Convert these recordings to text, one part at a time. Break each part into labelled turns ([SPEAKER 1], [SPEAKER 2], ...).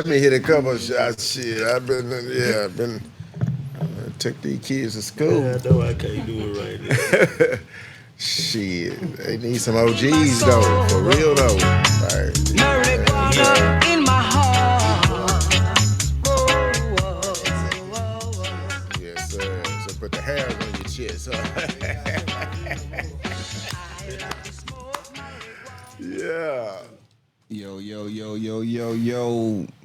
[SPEAKER 1] Let me hit a couple of shots. Shit, I've been took these kids to school.
[SPEAKER 2] Yeah, I know I can't do it right now.
[SPEAKER 1] Shit, they need some OGs though, for real though. Like,
[SPEAKER 2] Yeah.
[SPEAKER 3] Marijuana in my heart.
[SPEAKER 1] yes, sir. So put the hairs on your chest, huh? Yeah.
[SPEAKER 4] Yo,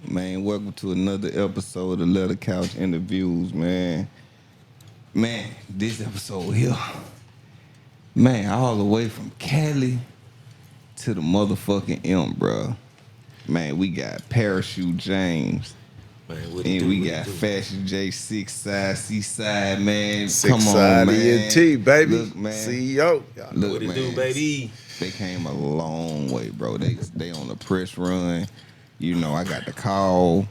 [SPEAKER 4] man. Welcome to another episode of Letter Couch Interviews, man. Man, this episode here, man, all the way from Cali to the motherfucking M, bro. Man, we got Parachute James.
[SPEAKER 2] Man, what it
[SPEAKER 4] And
[SPEAKER 2] do?
[SPEAKER 4] we
[SPEAKER 2] What
[SPEAKER 4] got
[SPEAKER 2] it do?
[SPEAKER 4] Fashion J, Six Side, Seaside, man.
[SPEAKER 1] Six
[SPEAKER 4] Come on,
[SPEAKER 1] side
[SPEAKER 4] man.
[SPEAKER 1] ENT, baby.
[SPEAKER 4] Look, man.
[SPEAKER 1] CEO.
[SPEAKER 4] Look,
[SPEAKER 2] What it
[SPEAKER 4] man.
[SPEAKER 2] do, baby?
[SPEAKER 4] They came a long way, bro. They on the press run. You know, I got the call,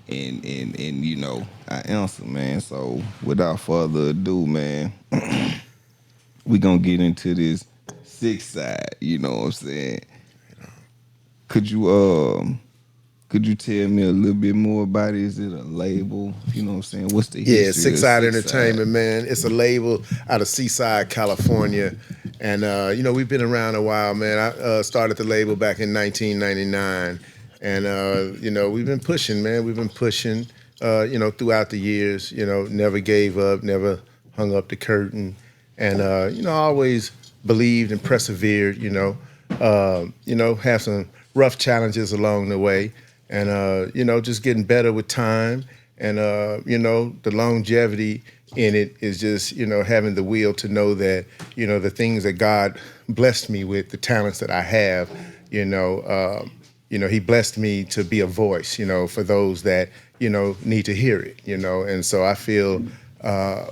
[SPEAKER 4] and you know, I answered, man. So without further ado, man, we gonna get into this Six Side. You know what I'm saying? Could you tell me a little bit more about it? Is it a label? You know what I'm saying? What's the
[SPEAKER 1] Yeah,
[SPEAKER 4] history
[SPEAKER 1] Six
[SPEAKER 4] of
[SPEAKER 1] Side
[SPEAKER 4] Six
[SPEAKER 1] Entertainment, man. It's a label out of Seaside, California. And, you know, we've been around a while, man. I started the label back in 1999. And, you know, we've been pushing, man. We've been pushing, you know, throughout the years, you know, never gave up, never hung up the curtain. And, you know, I always believed and persevered, you know, have some rough challenges along the way. And, you know, just getting better with time. And, you know, the longevity in it is just, you know, having the will to know that, you know, the things that God blessed me with, the talents that I have, you know, he blessed me to be a voice, you know, for those that, you know, need to hear it, you know. And so I feel a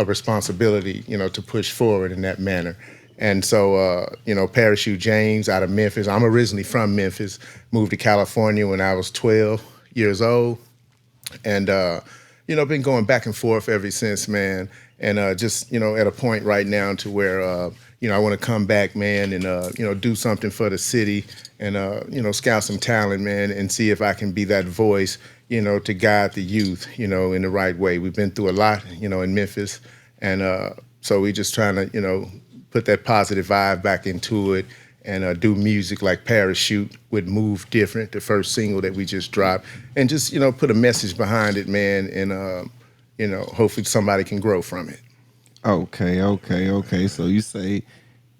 [SPEAKER 1] responsibility, you know, to push forward in that manner. And so, you know, Parachute James out of Memphis. I'm originally from Memphis, moved to California when I was 12 years old. And, you know, been going back and forth ever since, man. And just, you know, at a point right now to where, you know, I want to come back, man, and, you know, do something for the city and, you know, scout some talent, man, and see if I can be that voice, you know, to guide the youth, you know, in the right way. We've been through a lot, you know, in Memphis. And so we just trying to, you know, put that positive vibe back into it and do music like Parachute with Move Different, the first single that we just dropped, and just, you know, put a message behind it, man, and, you know, hopefully somebody can grow from it.
[SPEAKER 4] Okay. So you say you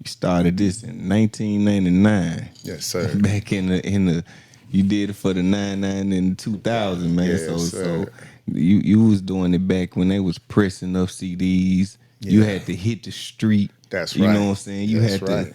[SPEAKER 4] started this in 1999.
[SPEAKER 1] Yes, sir.
[SPEAKER 4] Back in the you did it for the 99 and 2000, man.
[SPEAKER 1] Yes,
[SPEAKER 4] so
[SPEAKER 1] sir.
[SPEAKER 4] you was doing it back when they was pressing up CDs. You
[SPEAKER 1] Yeah.
[SPEAKER 4] had to hit the street.
[SPEAKER 1] That's
[SPEAKER 4] You
[SPEAKER 1] right.
[SPEAKER 4] know what I'm saying? You
[SPEAKER 1] That's
[SPEAKER 4] had
[SPEAKER 1] right.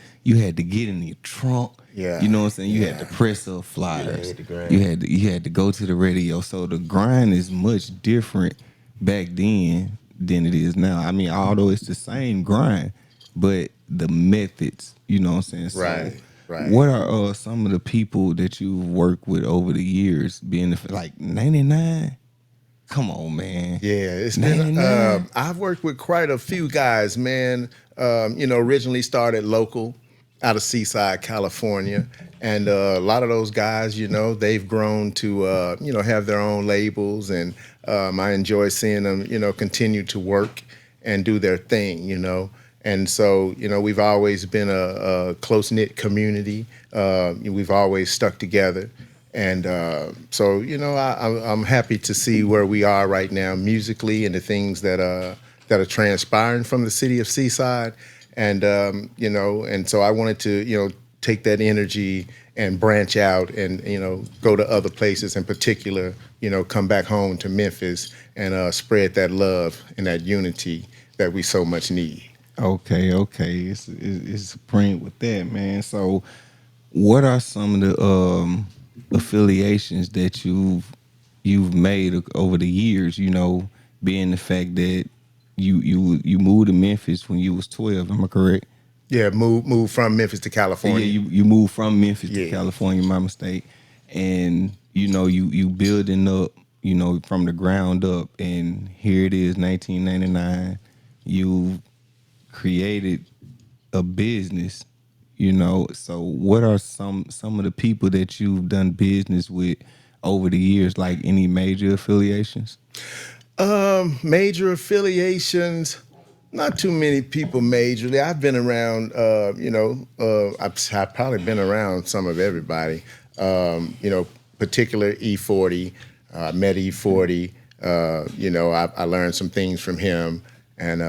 [SPEAKER 4] to get in your trunk.
[SPEAKER 1] Yeah.
[SPEAKER 4] You know what I'm saying? You had
[SPEAKER 1] Yeah.
[SPEAKER 4] to press up flyers.
[SPEAKER 2] hit the grind.
[SPEAKER 4] You had to go to the radio. So the grind is much different back then than it is now. I mean, although it's the same grind, but the methods, you know what I'm saying? So
[SPEAKER 1] Right.
[SPEAKER 4] what are some of the people that you've worked with over the years being like 99? Come on, man.
[SPEAKER 1] Yeah, it's been.
[SPEAKER 4] 99?
[SPEAKER 1] I've worked with quite a few guys, man. You know, originally started local, out of Seaside, California, and a lot of those guys, you know, they've grown to, you know, have their own labels, and I enjoy seeing them, you know, continue to work and do their thing, you know. And so, you know, we've always been a close knit community. We've always stuck together. And so, you know, I'm happy to see where we are right now musically and the things that are transpiring from the city of Seaside. And, you know, and so I wanted to, you know, take that energy and branch out and, you know, go to other places, in particular, you know, come back home to Memphis and spread that love and that unity that we so much need.
[SPEAKER 4] Okay. It's supreme with that, man. So what are some of the affiliations that you've made over the years, you know, being the fact that you moved to Memphis when you was 12, am I correct?
[SPEAKER 1] Yeah, move from Memphis to
[SPEAKER 4] Yeah,
[SPEAKER 1] California.
[SPEAKER 4] you moved from Memphis to
[SPEAKER 1] Yeah.
[SPEAKER 4] California, my mistake. And you know, you building up, you know, from the ground up, and here it is, 1999. You created a business, you know. So what are some of the people that you've done business with over the years? Like any major affiliations?
[SPEAKER 1] Major affiliations, not too many people majorly. I've been around, I've probably been around some of everybody. Particular E40, met E40. I learned some things from him. And,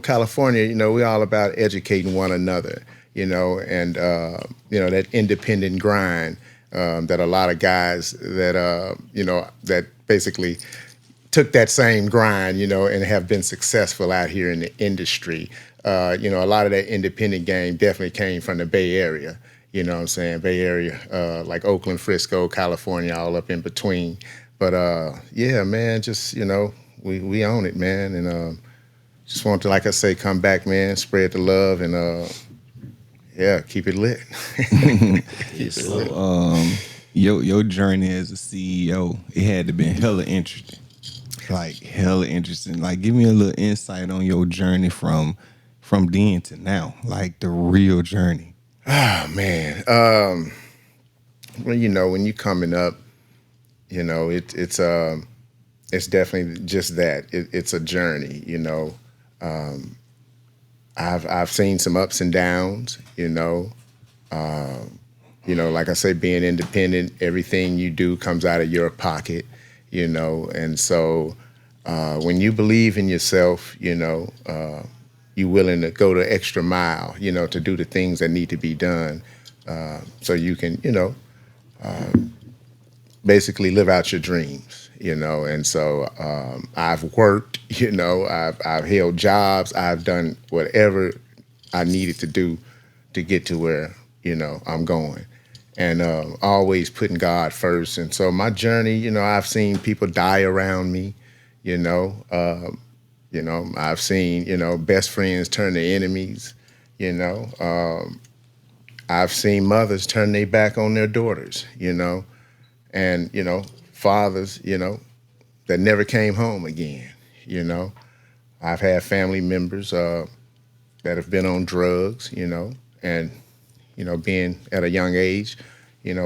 [SPEAKER 1] California, we all about educating one another, and, that independent grind that a lot of guys that basically took that same grind, and have been successful out here in the industry. A lot of that independent game definitely came from the Bay Area. You know what I'm saying? Bay Area, like Oakland, Frisco, California, all up in between. But yeah, man, just, we own it, man. And just want to, like I say, come back, man, spread the love and yeah, keep it lit.
[SPEAKER 2] Yes,
[SPEAKER 4] So
[SPEAKER 2] sir.
[SPEAKER 4] your journey as a CEO, it had to been hella interesting. Like hella interesting. Like give me a little insight on your journey from then to now. Like the real journey.
[SPEAKER 1] Oh man. Well, when you coming up, it's definitely just that. It's a journey, I've seen some ups and downs, like I say, being independent, everything you do comes out of your pocket, and so when you believe in yourself, you're willing to go the extra mile, to do the things that need to be done, so you can, basically live out your dreams, and so I've worked, I've held jobs, I've done whatever I needed to do to get to where, I'm going. And always putting God first. And so my journey, I've seen people die around me, I've seen, best friends turn to enemies, I've seen mothers turn their back on their daughters, and, fathers, that never came home again, I've had family members that have been on drugs, and, being at a young age,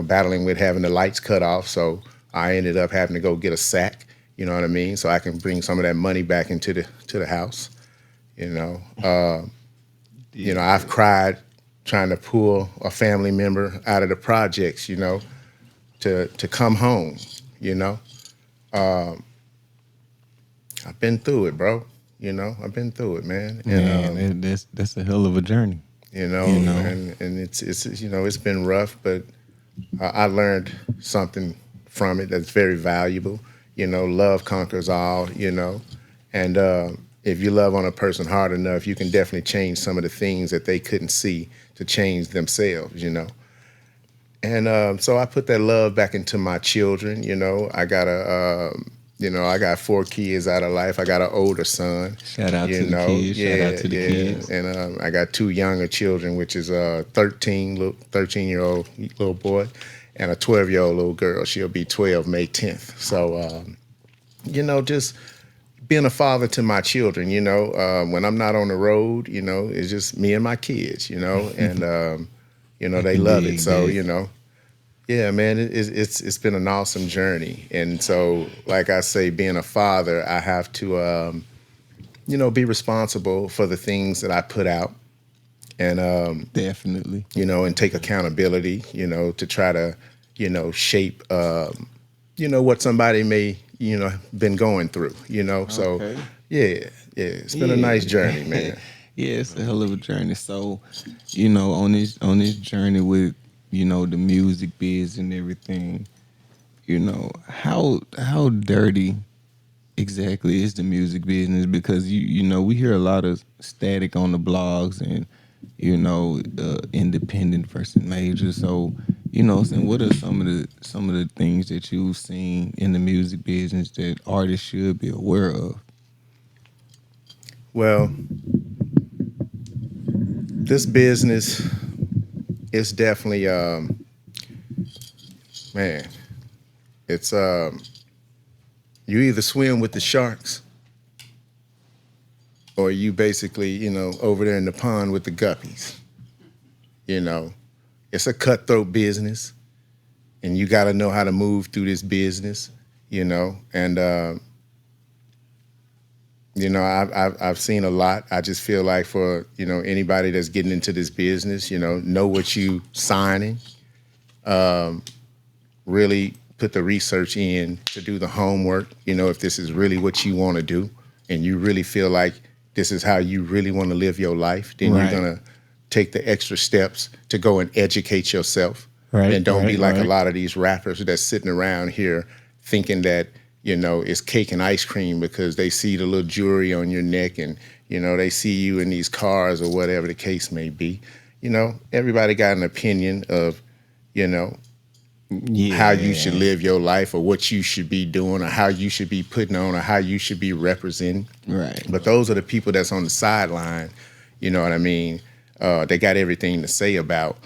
[SPEAKER 1] battling with having the lights cut off. So I ended up having to go get a sack, you know what I mean? So I can bring some of that money back into the house, I've cried trying to pull a family member out of the projects, to come home, I've been through it, bro. I've been through it, man. And
[SPEAKER 4] Man, that's a hell of a journey.
[SPEAKER 1] you know,
[SPEAKER 4] You know.
[SPEAKER 1] and it's it's been rough, but I learned something from it that's very valuable. Love conquers all. And if you love on a person hard enough, you can definitely change some of the things that they couldn't see to change themselves. And so I put that love back into my children. I got 4 kids out of life. I got an older son.
[SPEAKER 4] Shout out to the kids.
[SPEAKER 1] Yeah,
[SPEAKER 4] Shout out to the
[SPEAKER 1] yeah.
[SPEAKER 4] kids.
[SPEAKER 1] And I got 2 younger children, which is a 13-year-old little boy and a 12-year-old little girl. She'll be 12 May 10th. So, just being a father to my children, when I'm not on the road, it's just me and my kids, and, they love it.
[SPEAKER 4] Dig
[SPEAKER 1] So,
[SPEAKER 4] that.
[SPEAKER 1] yeah, man, it's been an awesome journey. And so, like I say, being a father, I have to, be responsible for the things that I put out and,
[SPEAKER 4] Definitely.
[SPEAKER 1] and take accountability, to try to, shape, what somebody may, been going through, So,
[SPEAKER 4] Okay.
[SPEAKER 1] yeah, it's been a nice journey, man.
[SPEAKER 4] Yeah, it's a hell of a journey. So, on this journey with, the music biz and everything, how dirty exactly is the music business? Because we hear a lot of static on the blogs and independent versus major. So, saying what are some of the things that you've seen in the music business that artists should be aware of?
[SPEAKER 1] Well, this business is definitely, man, it's you either swim with the sharks or you basically, over there in the pond with the guppies. It's a cutthroat business. and you got to know how to move through this business, and I've seen a lot. I just feel like for anybody that's getting into this business, know what you signing. Really put the research in to do the homework. If this is really what you want to do, and you really feel like this is how you really want to live your life, then you're gonna take the extra steps to go and educate yourself.
[SPEAKER 2] Right.
[SPEAKER 1] And don't be like
[SPEAKER 2] right.
[SPEAKER 1] a lot of these rappers that's sitting around here thinking that it's cake and ice cream because they see the little jewelry on your neck and they see you in these cars or whatever the case may be. Everybody got an opinion of how you should live your life or what you should be doing or how you should be putting on or how you should be representing.
[SPEAKER 4] Right.
[SPEAKER 1] But those are the people that's on the sideline, you know what I mean? They got everything to say about,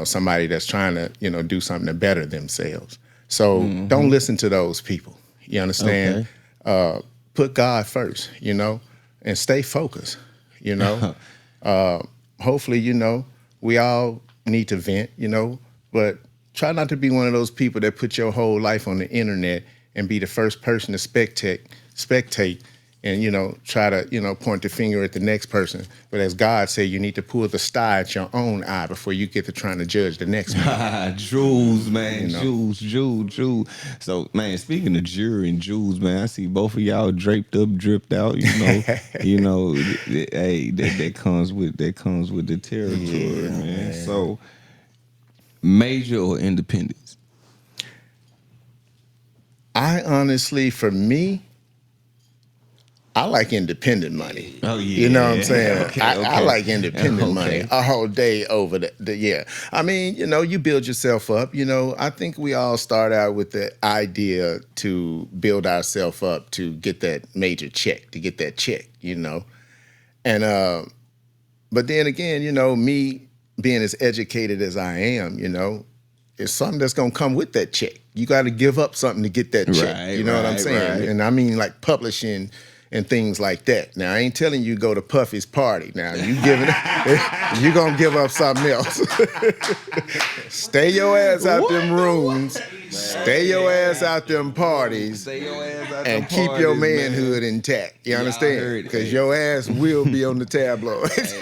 [SPEAKER 1] somebody that's trying to, do something to better themselves. So don't listen to those people. You understand?
[SPEAKER 2] Okay.
[SPEAKER 1] Put God first, and stay focused, Hopefully, we all need to vent, but try not to be one of those people that put your whole life on the internet and be the first person to spectate and, try to, point the finger at the next person. But as God said, you need to pull the sty at your own eye before you get to trying to judge the next one.
[SPEAKER 4] Jewels, man. Jewels. So, man, speaking of jury and jewels, man, I see both of y'all draped up, dripped out, hey, that comes with the territory, man. So, major or independence?
[SPEAKER 1] I honestly, for me, I like independent money.
[SPEAKER 4] Oh, yeah.
[SPEAKER 1] You know what I'm saying?
[SPEAKER 4] Okay,
[SPEAKER 1] I like independent money
[SPEAKER 4] Okay.
[SPEAKER 1] all day over yeah. I mean, you build yourself up. I think we all start out with the idea to build ourselves up to get that major check, to get that check, And but then again, me being as educated as I am, it's something that's gonna come with that check. You got to give up something to get that check.
[SPEAKER 4] Right,
[SPEAKER 1] You know what I'm
[SPEAKER 4] right,
[SPEAKER 1] saying?
[SPEAKER 4] right.
[SPEAKER 1] And I mean like publishing and things like that. Now I ain't telling you go to Puffy's party. Now you you gonna give up something else. Stay your ass out them rooms. Stay your ass out them parties.
[SPEAKER 4] Stay your ass out
[SPEAKER 1] And
[SPEAKER 4] them
[SPEAKER 1] keep your
[SPEAKER 4] parties, man.
[SPEAKER 1] manhood intact. You
[SPEAKER 4] Yeah, I
[SPEAKER 1] understand?
[SPEAKER 4] heard it.
[SPEAKER 1] Because your ass will be on the tabloids.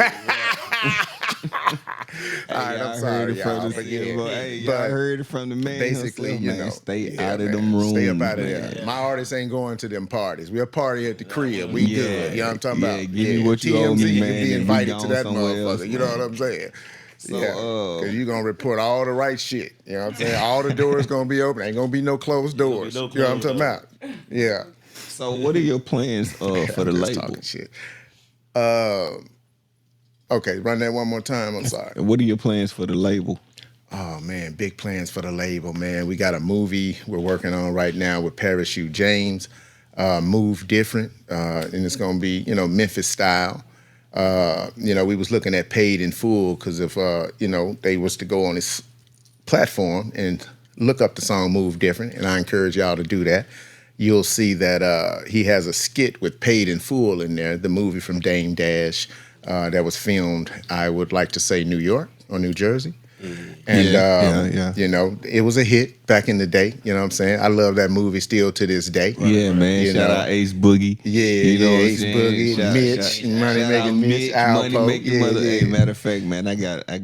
[SPEAKER 1] All right, I'm sorry, y'all. But yeah,
[SPEAKER 4] Hey, y'all
[SPEAKER 1] but
[SPEAKER 4] heard it from the man
[SPEAKER 1] basically,
[SPEAKER 4] himself, man. Stay
[SPEAKER 1] yeah,
[SPEAKER 4] out of
[SPEAKER 1] man.
[SPEAKER 4] them rooms.
[SPEAKER 1] Stay up out of
[SPEAKER 4] man.
[SPEAKER 1] there. My artists ain't going to them parties. We'll party at the crib. We good. You know what I'm talking about?
[SPEAKER 4] Give me what you owe
[SPEAKER 1] TMZ,
[SPEAKER 4] me,
[SPEAKER 1] you
[SPEAKER 4] man.
[SPEAKER 1] can be
[SPEAKER 4] and
[SPEAKER 1] invited
[SPEAKER 4] we
[SPEAKER 1] to
[SPEAKER 4] gone
[SPEAKER 1] that
[SPEAKER 4] somewhere
[SPEAKER 1] motherfucker.
[SPEAKER 4] else,
[SPEAKER 1] You know
[SPEAKER 4] man.
[SPEAKER 1] what I'm saying?
[SPEAKER 4] So,
[SPEAKER 1] Because you're going to report all the right shit. You know what I'm saying? All the doors going to be open. Ain't going to be no closed doors.
[SPEAKER 2] no
[SPEAKER 1] You know what I'm talking
[SPEAKER 2] closed
[SPEAKER 1] about? Yeah.
[SPEAKER 4] So what are your plans for the
[SPEAKER 1] I'm just
[SPEAKER 4] label?
[SPEAKER 1] talking shit. Okay, run that one more time. I'm sorry.
[SPEAKER 4] What are your plans for the label?
[SPEAKER 1] Oh man, big plans for the label, man. We got a movie we're working on right now with Parachute James, Move Different, and it's gonna be, Memphis style. We was looking at Paid in Full because if they was to go on this platform and look up the song Move Different, and I encourage y'all to do that. You'll see that he has a skit with Paid in Full in there, the movie from Dame Dash that was filmed, I would like to say New York or New Jersey. And, it was a hit back in the day. You know what I'm saying? I love that movie still to this day.
[SPEAKER 4] Yeah, man. Shout out Ace Boogie.
[SPEAKER 1] Yeah, Ace Boogie, Mitch, Money Making Mitch,
[SPEAKER 4] Money
[SPEAKER 1] Alpo.
[SPEAKER 4] Making Mother. Hey, matter of fact, man, I got a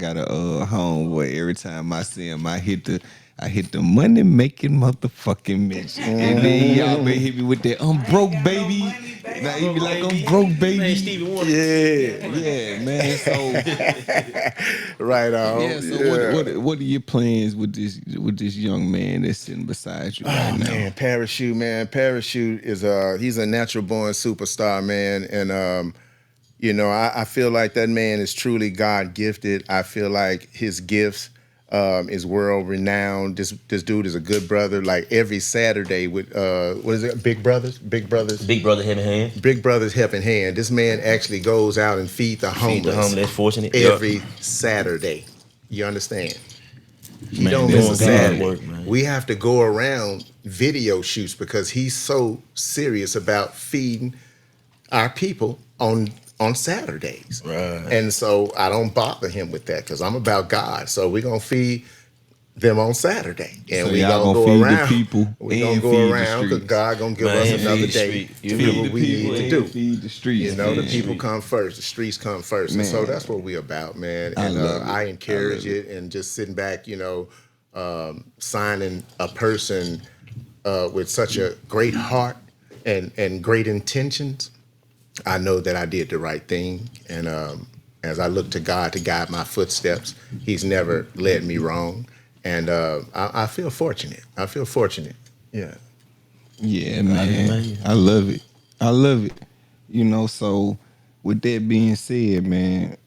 [SPEAKER 4] homeboy. Every time I see him, I hit the money making motherfucking Mitch. And then y'all been hit me with that I'm broke, baby. Now he be like, I'm broke, baby.
[SPEAKER 2] Man, Stevie Wonder.
[SPEAKER 4] Yeah, man. So
[SPEAKER 1] Right on.
[SPEAKER 4] yeah. So what are your plans with this young man that's sitting beside you right now?
[SPEAKER 1] Man, Parachute, man. Parachute is he's a natural born superstar, man. And I feel like that man is truly God gifted. I feel like his gifts is world renowned. This dude is a good brother. Like every Saturday with what is it? Big Brothers.
[SPEAKER 2] Big Brother Helping Hand.
[SPEAKER 1] Big Brothers Helping Hand. This man actually goes out and feed the homeless.
[SPEAKER 2] Fortunate.
[SPEAKER 1] Every Saturday. You understand? He
[SPEAKER 4] Man,
[SPEAKER 1] don't
[SPEAKER 4] that's
[SPEAKER 1] miss a
[SPEAKER 4] God
[SPEAKER 1] Saturday.
[SPEAKER 2] work, man.
[SPEAKER 1] We have to go around video shoots because he's so serious about feeding our people on Saturdays.
[SPEAKER 2] Right.
[SPEAKER 1] And so I don't bother him with that because I'm about God. So we're gonna feed them on Saturday, and
[SPEAKER 4] So
[SPEAKER 1] we
[SPEAKER 4] y'all
[SPEAKER 1] gonna
[SPEAKER 4] gonna
[SPEAKER 1] go
[SPEAKER 4] feed
[SPEAKER 1] around.
[SPEAKER 4] the people
[SPEAKER 1] We gonna
[SPEAKER 4] and
[SPEAKER 1] go
[SPEAKER 4] feed the
[SPEAKER 1] around because
[SPEAKER 4] streets.
[SPEAKER 1] God gonna give
[SPEAKER 2] Man,
[SPEAKER 1] us
[SPEAKER 2] and
[SPEAKER 1] another
[SPEAKER 2] feed the
[SPEAKER 1] day
[SPEAKER 2] street.
[SPEAKER 1] to
[SPEAKER 2] You
[SPEAKER 1] do
[SPEAKER 2] feel
[SPEAKER 1] what
[SPEAKER 2] me?
[SPEAKER 1] we need to do.
[SPEAKER 4] Feed the streets.
[SPEAKER 1] You know, the
[SPEAKER 4] man.
[SPEAKER 1] people come first, the streets come first, and so
[SPEAKER 4] Man.
[SPEAKER 1] that's what we about, man.
[SPEAKER 4] I
[SPEAKER 1] And
[SPEAKER 4] love it.
[SPEAKER 1] I
[SPEAKER 4] I
[SPEAKER 1] encourage
[SPEAKER 4] love
[SPEAKER 1] it, and just sitting back, signing a person with such a great heart and great intentions. I know that I did the right thing, and as I look to God to guide my footsteps, He's never led me wrong, and I feel fortunate. I feel fortunate. Yeah.
[SPEAKER 4] Yeah, man. I love it. I love it. So with that being said, man,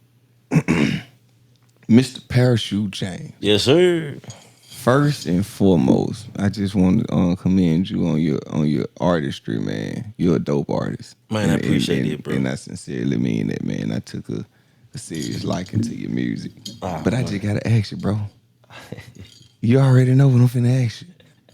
[SPEAKER 4] Mr. Parachute James.
[SPEAKER 2] Yes, sir.
[SPEAKER 4] First and foremost, I just want to commend you on your artistry, man. You're a dope artist.
[SPEAKER 2] Man, I appreciate it, bro.
[SPEAKER 4] And I sincerely mean that, man. I took a serious liking to your music. But I just gotta ask you, bro. You already know what I'm finna ask you.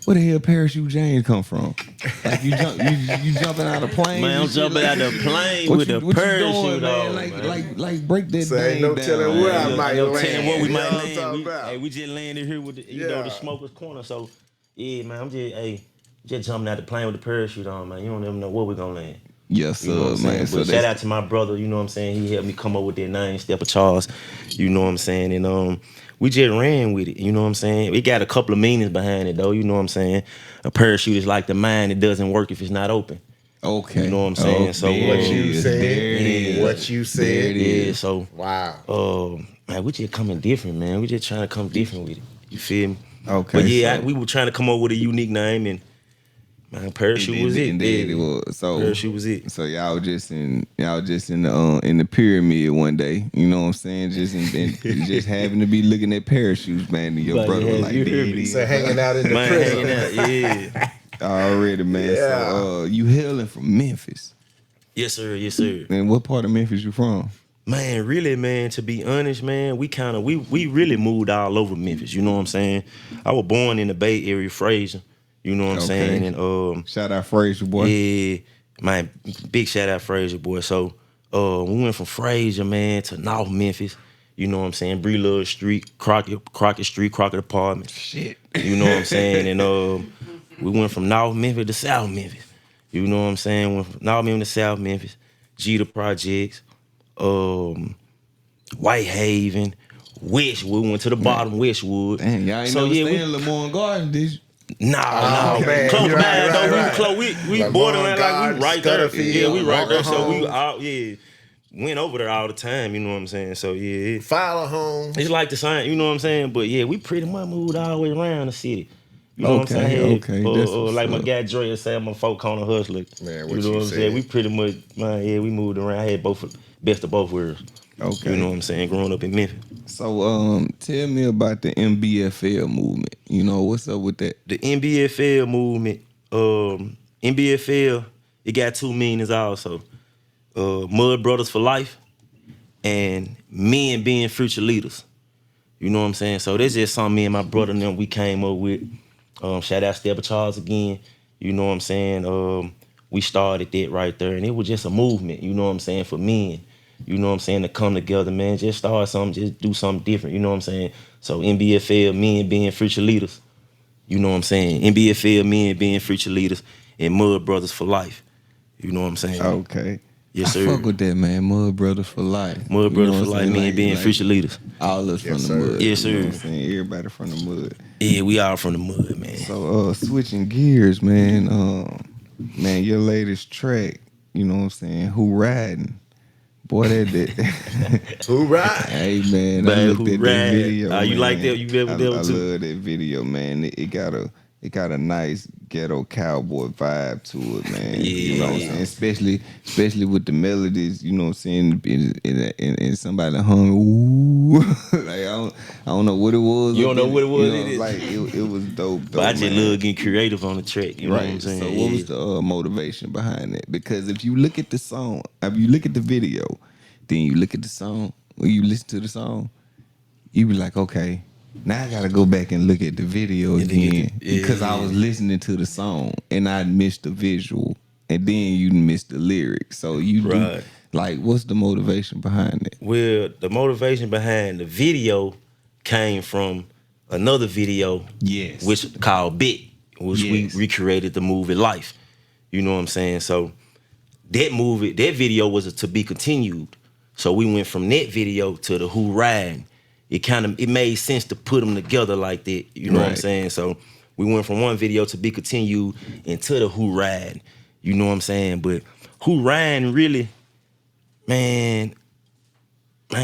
[SPEAKER 4] Where the hell Parachute James come from? Like you jumping out of planes?
[SPEAKER 2] Man, I'm jumping out the plane with the parachute on, man.
[SPEAKER 4] Like break that
[SPEAKER 1] So ain't
[SPEAKER 4] thing
[SPEAKER 1] no
[SPEAKER 4] down.
[SPEAKER 1] telling where I
[SPEAKER 4] man.
[SPEAKER 1] might
[SPEAKER 2] No
[SPEAKER 1] land.
[SPEAKER 2] telling where we
[SPEAKER 1] You
[SPEAKER 2] might
[SPEAKER 1] know what I'm
[SPEAKER 2] land.
[SPEAKER 1] talking about?
[SPEAKER 2] We just landed here with the,
[SPEAKER 1] Yeah.
[SPEAKER 2] the smoker's corner. So, yeah, man, I'm just jumping out the plane with the parachute on, man. You don't ever know where we're gonna land.
[SPEAKER 4] Yes,
[SPEAKER 2] You know what I'm saying?
[SPEAKER 4] man.
[SPEAKER 2] But shout out to my brother, you know what I'm saying? He helped me come up with that name, Step of Charles. You know what I'm saying? And we just ran with it, you know what I'm saying? It got a couple of meanings behind it though, you know what I'm saying? A parachute is like the mine, it doesn't work if it's not open.
[SPEAKER 4] Okay.
[SPEAKER 2] You know what I'm saying?
[SPEAKER 4] Oh,
[SPEAKER 2] So
[SPEAKER 4] there
[SPEAKER 1] What
[SPEAKER 4] it
[SPEAKER 1] you
[SPEAKER 4] is.
[SPEAKER 1] said,
[SPEAKER 4] There it is.
[SPEAKER 1] what you said.
[SPEAKER 4] There it is.
[SPEAKER 2] Yeah, so
[SPEAKER 1] Wow.
[SPEAKER 2] man, we just coming different, man. We just trying to come different with it. You feel me?
[SPEAKER 4] Okay,
[SPEAKER 2] But yeah,
[SPEAKER 4] so-
[SPEAKER 2] we were trying to come up with a unique name, and man, parachute was it.
[SPEAKER 4] And there it was. So
[SPEAKER 2] Parachute was it.
[SPEAKER 4] So y'all just in the pyramid one day. You know what I'm saying? Just just having to be looking at parachutes, man. And your
[SPEAKER 2] But
[SPEAKER 4] brother
[SPEAKER 2] yeah,
[SPEAKER 4] was like,
[SPEAKER 2] you
[SPEAKER 4] there
[SPEAKER 2] heard
[SPEAKER 4] it
[SPEAKER 2] me.
[SPEAKER 4] is.
[SPEAKER 1] So hanging out in the
[SPEAKER 2] Man,
[SPEAKER 1] prison.
[SPEAKER 2] hanging out, yeah.
[SPEAKER 4] Already, man.
[SPEAKER 1] Yeah.
[SPEAKER 4] So you hailing from Memphis.
[SPEAKER 2] Yes, sir. Yes, sir.
[SPEAKER 4] And what part of Memphis you from?
[SPEAKER 2] Man, really, man, to be honest, man, we really moved all over Memphis, you know what I'm saying? I was born in the Bay Area, Fraser, you know what I'm
[SPEAKER 4] Okay.
[SPEAKER 2] saying? And
[SPEAKER 4] Shout out Fraser, boy.
[SPEAKER 2] yeah, man, big shout out Fraser, boy. So we went from Fraser, man, to North Memphis, you know what I'm saying? Bree Love Street, Crockett Street, Crockett Apartments.
[SPEAKER 4] Shit.
[SPEAKER 2] You know what I'm saying? And we went from North Memphis to South Memphis. You know what I'm saying? Went from North Memphis to South Memphis, Jeter Projects, Whitehaven, Westwood. We went to the bottom, Westwood.
[SPEAKER 4] Damn, y'all ain't never stay in Lamont Garden, did you?
[SPEAKER 2] No,
[SPEAKER 1] man.
[SPEAKER 2] close
[SPEAKER 1] You're
[SPEAKER 2] by
[SPEAKER 1] right,
[SPEAKER 2] though.
[SPEAKER 1] right,
[SPEAKER 2] We
[SPEAKER 1] right.
[SPEAKER 2] close. We
[SPEAKER 1] Lamont
[SPEAKER 2] borderline, like
[SPEAKER 1] Garden,
[SPEAKER 2] we right there.
[SPEAKER 1] Scudderfield,
[SPEAKER 2] Yeah, we right there.
[SPEAKER 1] Walker
[SPEAKER 2] So we
[SPEAKER 1] Homes.
[SPEAKER 2] out. Went over there all the time. You know what I'm saying? So yeah,
[SPEAKER 1] Fowler home.
[SPEAKER 2] it's like the sign. You know what I'm saying? But yeah, we pretty much moved all the way around the city. You know what I'm saying?
[SPEAKER 4] Okay. That's what's
[SPEAKER 2] Like my
[SPEAKER 4] up.
[SPEAKER 2] guy Dre said, I'm a folk corner hustler.
[SPEAKER 1] Man,
[SPEAKER 2] you
[SPEAKER 1] what
[SPEAKER 2] know
[SPEAKER 1] you
[SPEAKER 2] what I'm saying?
[SPEAKER 1] said.
[SPEAKER 2] We pretty much, man, yeah, we moved around. I had best of both worlds.
[SPEAKER 4] Okay.
[SPEAKER 2] You know what I'm saying? Growing up in Memphis.
[SPEAKER 4] So tell me about the MBFL movement. You know, what's up with that?
[SPEAKER 2] The NBFL movement, NBFL, it got two meanings also. Mud Brothers for Life and men being future leaders. You know what I'm saying? So that's just something me and my brother and them we came up with. Shout out Stepper Charles again. You know what I'm saying? We started that right there, and it was just a movement, you know what I'm saying, for men. You know what I'm saying, to come together, man, just start something, just do something different, you know what I'm saying? So NBFL, men being future leaders. You know what I'm saying? NBFL, men being future leaders, and Mud Brothers for Life. You know what I'm saying?
[SPEAKER 4] Okay.
[SPEAKER 2] Yes,
[SPEAKER 4] I
[SPEAKER 2] sir.
[SPEAKER 4] fuck with that, man. Mud Brothers for life.
[SPEAKER 2] Mud
[SPEAKER 4] You
[SPEAKER 2] Brothers
[SPEAKER 4] know
[SPEAKER 2] for
[SPEAKER 4] what I'm
[SPEAKER 2] Life,
[SPEAKER 4] saying?
[SPEAKER 2] men being future leaders.
[SPEAKER 4] All us
[SPEAKER 1] Yes,
[SPEAKER 4] from the
[SPEAKER 1] sir.
[SPEAKER 4] mud.
[SPEAKER 2] Yes,
[SPEAKER 4] You know
[SPEAKER 2] sir.
[SPEAKER 4] what I'm saying? Everybody from the mud.
[SPEAKER 2] Yeah, we all from the mud, man.
[SPEAKER 4] So switching gears, man. Man, your latest track, you know what I'm saying? Who riding? Boy, that
[SPEAKER 1] Who ride?
[SPEAKER 4] hey man, I
[SPEAKER 2] Man,
[SPEAKER 4] looked
[SPEAKER 2] who
[SPEAKER 4] at that
[SPEAKER 2] ride?
[SPEAKER 4] video.
[SPEAKER 2] You
[SPEAKER 4] man.
[SPEAKER 2] like that? You ever
[SPEAKER 4] I
[SPEAKER 2] there too?
[SPEAKER 4] love that video, man. It got a nice ghetto cowboy vibe to it, man. You know what I'm
[SPEAKER 2] Yeah.
[SPEAKER 4] saying? Especially with the melodies, you know what I'm saying? And somebody hung ooh. Like I don't know what it was.
[SPEAKER 2] You don't know what it was,
[SPEAKER 4] You know,
[SPEAKER 2] it is.
[SPEAKER 4] like it was dope.
[SPEAKER 2] But I just
[SPEAKER 4] man.
[SPEAKER 2] love getting creative on the track. You know what I'm
[SPEAKER 4] Right.
[SPEAKER 2] saying?
[SPEAKER 4] So what was
[SPEAKER 2] Yeah.
[SPEAKER 4] the motivation behind it? Because if you look at the song, if you look at the video, then you look at the song, when you listen to the song, you be like, okay, now I gotta go back and look at the video
[SPEAKER 2] And then get
[SPEAKER 4] again
[SPEAKER 2] the-
[SPEAKER 4] because I
[SPEAKER 2] yeah.
[SPEAKER 4] was listening to the song and I missed the visual and then you missed the lyrics. So you
[SPEAKER 2] Right.
[SPEAKER 4] do like, what's the motivation behind it?
[SPEAKER 2] Well, the motivation behind the video came from another video,
[SPEAKER 4] Yes.
[SPEAKER 2] which called Bit, which we recreated the movie Life. You know what I'm saying? So that video was a to be continued. So we went from that video to the Who Riding. It made sense to put them together like that. You know what I'm saying? So we went from one video to be continued into the Who Riding. You know what I'm saying? But Who Riding really, man,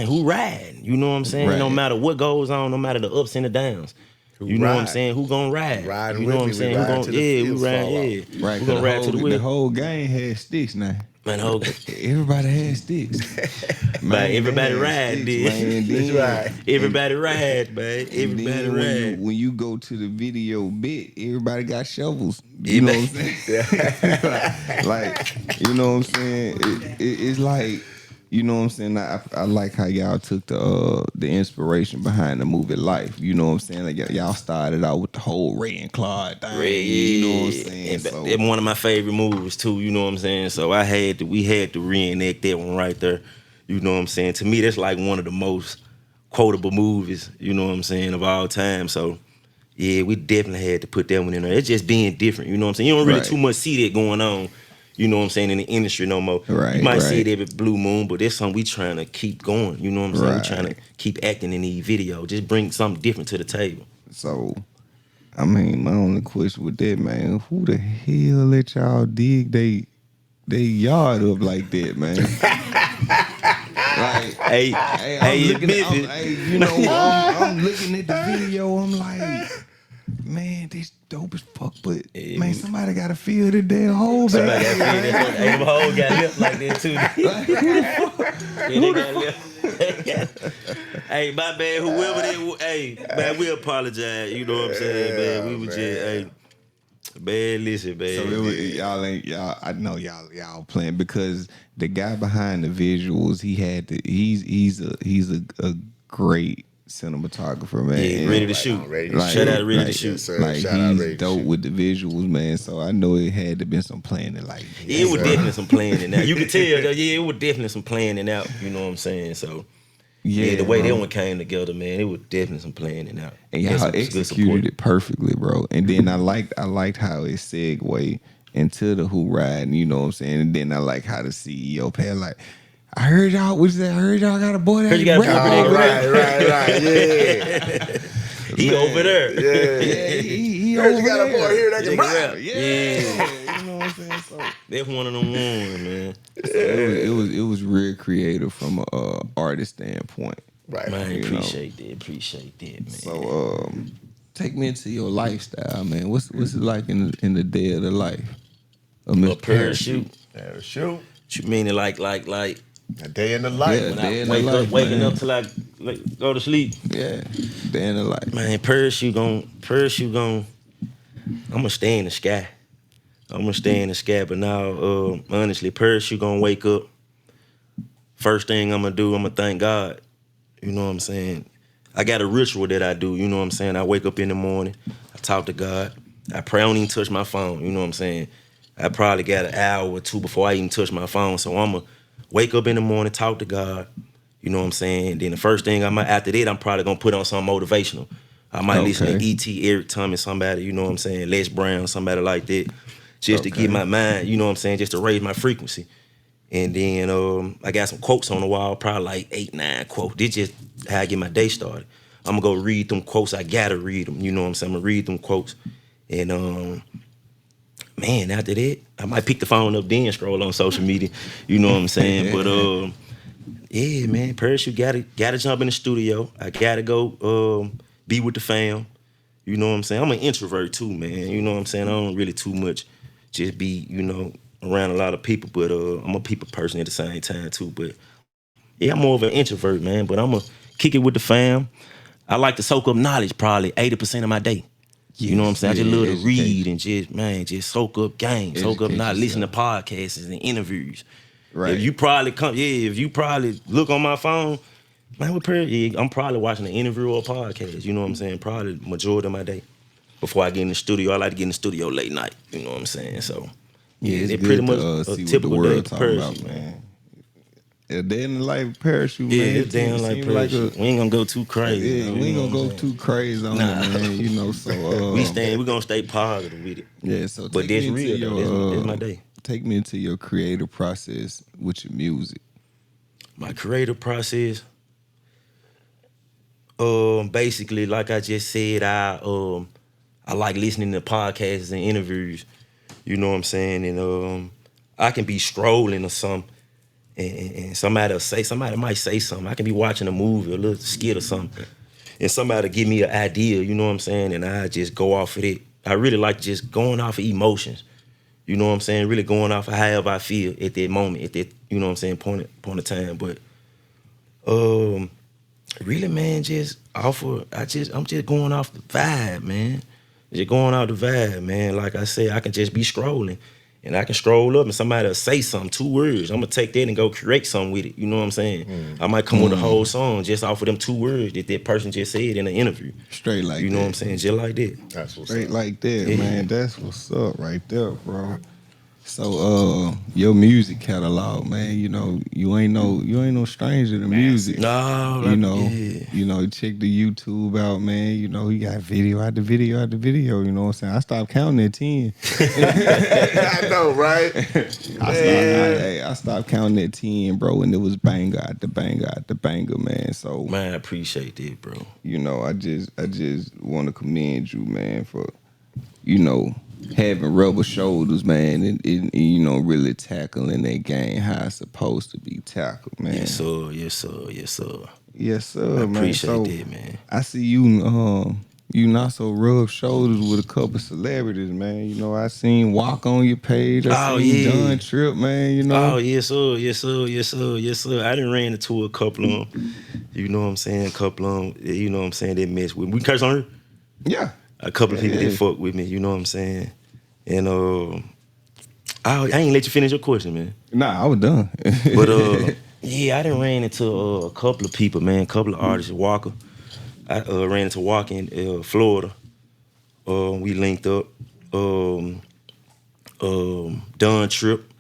[SPEAKER 2] who riding? You know what I'm saying?
[SPEAKER 4] Right.
[SPEAKER 2] No matter what goes on, no matter the ups and the downs. You know what I'm saying? Who gonna ride?
[SPEAKER 1] Riding
[SPEAKER 2] You know
[SPEAKER 1] with
[SPEAKER 2] what I'm
[SPEAKER 1] me,
[SPEAKER 2] saying?
[SPEAKER 1] we
[SPEAKER 2] Who
[SPEAKER 1] ride
[SPEAKER 2] gonna
[SPEAKER 1] till the
[SPEAKER 2] we
[SPEAKER 1] fields
[SPEAKER 2] ride,
[SPEAKER 1] fall
[SPEAKER 2] yeah.
[SPEAKER 1] off.
[SPEAKER 4] Right,
[SPEAKER 2] Who gonna ride to the
[SPEAKER 4] the
[SPEAKER 2] wheel?
[SPEAKER 4] whole gang had sticks now.
[SPEAKER 2] Man,
[SPEAKER 4] Everybody had sticks.
[SPEAKER 2] Man, everybody
[SPEAKER 4] they had
[SPEAKER 2] ride,
[SPEAKER 4] sticks,
[SPEAKER 2] dude.
[SPEAKER 4] man.
[SPEAKER 1] That's right.
[SPEAKER 2] Everybody ride, man.
[SPEAKER 4] And
[SPEAKER 2] Everybody
[SPEAKER 4] then
[SPEAKER 2] ride.
[SPEAKER 4] when you go to the video Bit, everybody got shovels.
[SPEAKER 2] Yeah,
[SPEAKER 4] You know
[SPEAKER 2] man.
[SPEAKER 4] what I'm saying? like, you know what I'm saying? It's like, you know what I'm saying? I like how y'all took the inspiration behind the movie Life. You know what I'm saying? Like y'all started out with the whole Ray and Clyde thing. You know what I'm saying?
[SPEAKER 2] And
[SPEAKER 4] So
[SPEAKER 2] it's one of my favorite movies too. You know what I'm saying? So we had to reenact that one right there. You know what I'm saying? To me, that's like one of the most quotable movies. You know what I'm saying, of all time. So yeah, we definitely had to put that one in there. It's just being different. You know what I'm saying? You don't really
[SPEAKER 4] Right.
[SPEAKER 2] too much see that going on. You know what I'm saying, in the industry no more.
[SPEAKER 4] Right,
[SPEAKER 2] You might see
[SPEAKER 4] right.
[SPEAKER 2] it every blue moon, but that's something we trying to keep going. You know what I'm saying? We trying to
[SPEAKER 4] Right.
[SPEAKER 2] keep acting in these videos. Just bring something different to the table.
[SPEAKER 4] So, I mean, my only question with that, man, who the hell let y'all dig they yard up like that, man? like,
[SPEAKER 2] Hey,
[SPEAKER 4] I'm looking at,
[SPEAKER 2] Memphis.
[SPEAKER 4] I'm looking at the video, I'm like, man, this dope as fuck, but man, somebody gotta fill the damn hole
[SPEAKER 2] Somebody
[SPEAKER 4] back.
[SPEAKER 2] got fed that. Hey, them hoes got lip like that too. Yeah, they got lip. Hey, my bad. Whoever they, hey, man, we apologize. You know what I'm saying, man. We were just, hey, man, listen, man.
[SPEAKER 4] So y'all ain't y'all. I know y'all playing because the guy behind the visuals, he's a great cinematographer, man.
[SPEAKER 2] Yeah,
[SPEAKER 4] And
[SPEAKER 2] ready to shoot.
[SPEAKER 1] Ready to
[SPEAKER 2] Shout
[SPEAKER 1] shoot.
[SPEAKER 2] out, ready to
[SPEAKER 4] like,
[SPEAKER 2] shoot.
[SPEAKER 1] Yes, sir.
[SPEAKER 4] Like
[SPEAKER 1] Shout out, ready
[SPEAKER 4] he's
[SPEAKER 1] to
[SPEAKER 4] dope
[SPEAKER 1] shoot.
[SPEAKER 4] with the visuals, man. So I know it had to been some planning. Like
[SPEAKER 2] Yeah, it was
[SPEAKER 1] sir.
[SPEAKER 2] definitely some planning out. You could tell, yeah, it was definitely some planning out. You know what I'm saying? So, yeah, the way
[SPEAKER 4] bro.
[SPEAKER 2] that one came together, man, it was definitely some planning out.
[SPEAKER 4] And
[SPEAKER 2] Had
[SPEAKER 4] y'all
[SPEAKER 2] some good support.
[SPEAKER 4] executed it perfectly, bro. And then I liked how it segued into the Who Riding, you know what I'm saying? And then I like how the CEO pad like, I heard y'all got a boy that
[SPEAKER 2] Heard you got a
[SPEAKER 4] rap
[SPEAKER 2] boy
[SPEAKER 4] over
[SPEAKER 2] that
[SPEAKER 4] there.
[SPEAKER 1] Right, yeah.
[SPEAKER 2] He over there.
[SPEAKER 1] Yeah.
[SPEAKER 4] he
[SPEAKER 1] Heard
[SPEAKER 4] over
[SPEAKER 1] you got a
[SPEAKER 4] there.
[SPEAKER 1] boy here that can
[SPEAKER 2] Nigga
[SPEAKER 1] rap.
[SPEAKER 2] rap.
[SPEAKER 4] Yeah. You know what I'm saying? So
[SPEAKER 2] That's one of them ones, man.
[SPEAKER 4] it was real creative from a artist standpoint.
[SPEAKER 1] Right.
[SPEAKER 2] Man,
[SPEAKER 4] You know.
[SPEAKER 2] appreciate that, man.
[SPEAKER 4] So take me into your lifestyle, man. What's it like in the day of the life of
[SPEAKER 2] A
[SPEAKER 4] Mr.
[SPEAKER 2] parachute.
[SPEAKER 1] Yeah, shoot.
[SPEAKER 2] You mean it like
[SPEAKER 1] A day in the life.
[SPEAKER 4] Yeah.
[SPEAKER 2] when
[SPEAKER 4] Day
[SPEAKER 2] I
[SPEAKER 4] in the life,
[SPEAKER 2] waking
[SPEAKER 4] man.
[SPEAKER 2] up till I go to sleep?
[SPEAKER 4] Yeah, day in the life.
[SPEAKER 2] Man, I'ma stay in the sky. But now, honestly, parachute gonna wake up. First thing I'm gonna do, I'm gonna thank God. You know what I'm saying? I got a ritual that I do, you know what I'm saying? I wake up in the morning, I talk to God. I pray, I don't even touch my phone, you know what I'm saying? I probably got an hour or two before I even touch my phone. So I'ma wake up in the morning, talk to God, you know what I'm saying? Then the first thing after that, I'm probably gonna put on something motivational. I might listen to
[SPEAKER 4] Okay.
[SPEAKER 2] E.T., Eric Thomas, somebody, you know what I'm saying, Les Brown, somebody like that, just to get my mind, you know what I'm saying, just to raise my frequency. And then I got some quotes on the wall, probably like 8, 9 quotes. This just how I get my day started. I'm gonna go read them quotes. I gotta read them, you know what I'm saying? I'm gonna read them quotes. And man, after that, I might pick the phone up then scroll on social media, you know what I'm saying? But yeah, man, parachute gotta jump in the studio. I gotta go be with the fam. You know what I'm saying? I'm an introvert too, man. You know what I'm saying? I don't really too much just be, you know, around a lot of people, but I'm a people person at the same time too. But yeah, I'm more of an introvert, man. But I'm gonna kick it with the fam. I like to soak up knowledge probably 80% of my day. You know what I'm saying? I just love to read and just soak up game, soak up knowledge, listen to podcasts and interviews.
[SPEAKER 4] Right.
[SPEAKER 2] If you probably look on my phone, man, I'm probably watching an interview or a podcast. You know what I'm saying? Probably majority of my day. Before I get in the studio, I like to get in the studio late night. You know what I'm saying? So
[SPEAKER 4] Yeah, it's
[SPEAKER 2] they
[SPEAKER 4] good
[SPEAKER 2] pretty much
[SPEAKER 4] to
[SPEAKER 2] a
[SPEAKER 4] see what the
[SPEAKER 2] typical day
[SPEAKER 4] world
[SPEAKER 2] to
[SPEAKER 4] talking
[SPEAKER 2] parachute,
[SPEAKER 4] about, man. A day in the life parachute,
[SPEAKER 2] Yeah,
[SPEAKER 4] man.
[SPEAKER 2] it's damn like
[SPEAKER 4] Seem
[SPEAKER 2] parachute. We ain't gonna go too crazy.
[SPEAKER 4] yeah,
[SPEAKER 2] though,
[SPEAKER 4] we
[SPEAKER 2] you
[SPEAKER 4] ain't
[SPEAKER 2] know
[SPEAKER 4] gonna
[SPEAKER 2] what I'm
[SPEAKER 4] go
[SPEAKER 2] saying?
[SPEAKER 4] too crazy on
[SPEAKER 2] Nah.
[SPEAKER 4] it, man. You know, so
[SPEAKER 2] We gonna stay positive with it.
[SPEAKER 4] yeah. So
[SPEAKER 2] But
[SPEAKER 4] take me
[SPEAKER 2] that's
[SPEAKER 4] into
[SPEAKER 2] real though.
[SPEAKER 4] your
[SPEAKER 2] That's my day.
[SPEAKER 4] take me into your creative process with your music.
[SPEAKER 2] My creative process, basically, like I just said, I like listening to podcasts and interviews. You know what I'm saying? And I can be strolling or something, and somebody might say something. I can be watching a movie, a little skit or something, and somebody give me an idea. You know what I'm saying? And I just go off of it. I really like just going off of emotions. You know what I'm saying? Really going off of however I feel at that moment, at that, you know what I'm saying, point of time. But really, man, I'm just going off the vibe, man. Just going off the vibe, man. Like I said, I can just be scrolling. And I can scroll up and somebody will say something, 2 words. I'm gonna take that and go create something with it. You know what I'm saying? I might come with a whole song just off of them 2 words that person just said in an interview.
[SPEAKER 4] Straight like
[SPEAKER 2] You know
[SPEAKER 4] that.
[SPEAKER 2] what I'm saying? Just like that.
[SPEAKER 1] That's what's
[SPEAKER 4] Straight
[SPEAKER 1] up.
[SPEAKER 4] like that,
[SPEAKER 2] Yeah.
[SPEAKER 4] man. That's what's up right there, bro. So your music catalog, man, you know, you ain't no stranger to music.
[SPEAKER 2] No,
[SPEAKER 4] You
[SPEAKER 2] like,
[SPEAKER 4] know,
[SPEAKER 2] yeah.
[SPEAKER 4] check the YouTube out, man. You know, you got video after video after video. You know what I'm saying? I stopped counting at 10.
[SPEAKER 1] I know, right?
[SPEAKER 4] I stopped counting at 10, bro, and it was banger after banger after banger, man. So,
[SPEAKER 2] Man, I appreciate that, bro.
[SPEAKER 4] you know, I just want to commend you, man, for, you know, having rubber shoulders, man, and you know, really tackling that game how it's supposed to be tackled, man.
[SPEAKER 2] Yes, sir. Yes, sir. Yes, sir.
[SPEAKER 4] Yes, sir,
[SPEAKER 2] I
[SPEAKER 4] man.
[SPEAKER 2] appreciate
[SPEAKER 4] So
[SPEAKER 2] that, man.
[SPEAKER 4] I see you not so rub shoulders with a couple celebrities, man. You know, I seen Walk on your page. I
[SPEAKER 2] Oh,
[SPEAKER 4] seen
[SPEAKER 2] yeah.
[SPEAKER 4] Don Trip, man. You know.
[SPEAKER 2] Oh, yes, sir. Yes, sir. Yes, sir. Yes, sir. I done ran into a couple of them. You know what I'm saying? A couple of them, you know what I'm saying, they mess with me. We curse on her?
[SPEAKER 4] Yeah.
[SPEAKER 2] A couple of people
[SPEAKER 4] Yeah.
[SPEAKER 2] that fuck with me, you know what I'm saying? And I ain't let you finish your question, man.
[SPEAKER 4] Nah, I was done.
[SPEAKER 2] But yeah, I done ran into a couple of people, man, a couple of artists. Walker. I ran into Walker in Florida. We linked up. Don Trip.